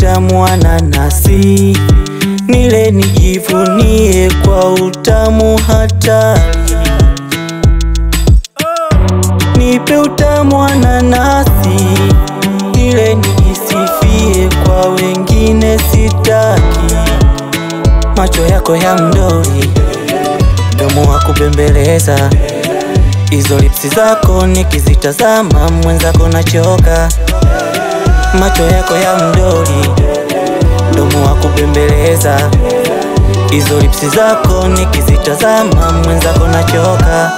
utamu wa nanasi, nile nijivunie kwa utamu hatari. Nipe utamu wa nanasi, nile nijisifie kwa wengine sitaki. Macho yako ya mdoli, mdomo wa kubembeleza, hizo lipsi zako nikizitazama mwenzako nachoka. Macho yako ya mdoli, mdomo wa kubembeleza, hizo lipsi zako nikizitazama mwenzako nachoka.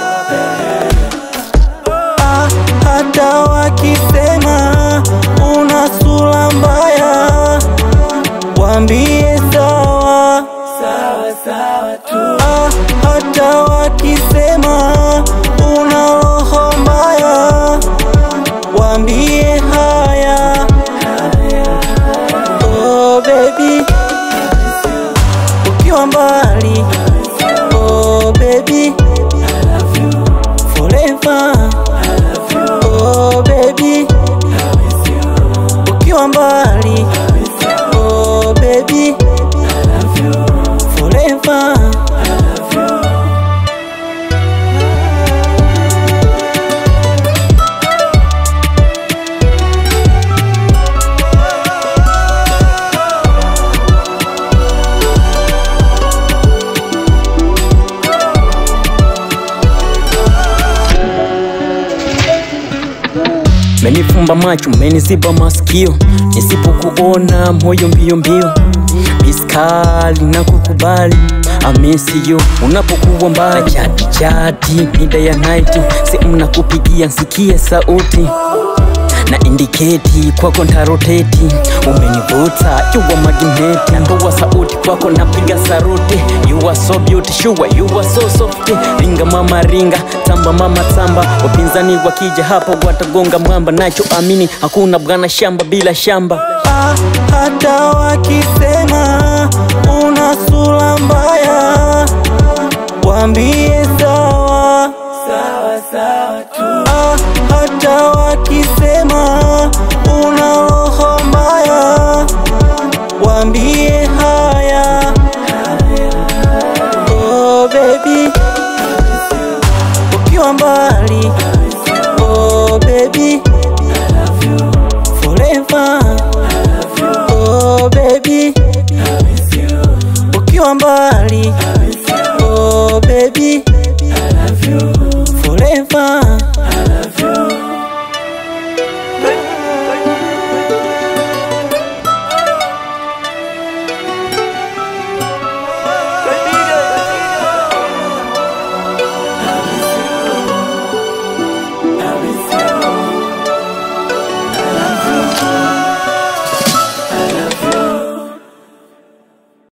Hata wakisema una sura mbaya, waambie sawa sawa tu. Hata wakisema una roho mbaya, waambie haya. Oh baby, ukiwa mbali, oh baby, forever. Oh baby, ukiwa mbali, oh baby, forever. Menifumba macho, meniziba masikio, nisipokuona moyo mbio mbio. Biskali na kukubali, I miss you unapokuwa mbali. Chati mida ya night, simu nakupigia nsikie sauti na indicate kwako ntaroteti. Umenivuta you are magnet, ndoa sauti kwako napiga saruti. You are so beautiful, sure you are so soft. Ringa mama ringa, tamba mama tamba. Wapinzani wakija hapa watagonga mwamba, nacho amini hakuna bwana shamba bila shamba. Hata wakisema una sura mbaya, waambie sawa sawa tu. Hata wakisema una roho mbaya, waambie haya. Oh baby, ukiwa mbali, oh baby, forever. Oh baby, ukiwa mbali, oh baby, forever.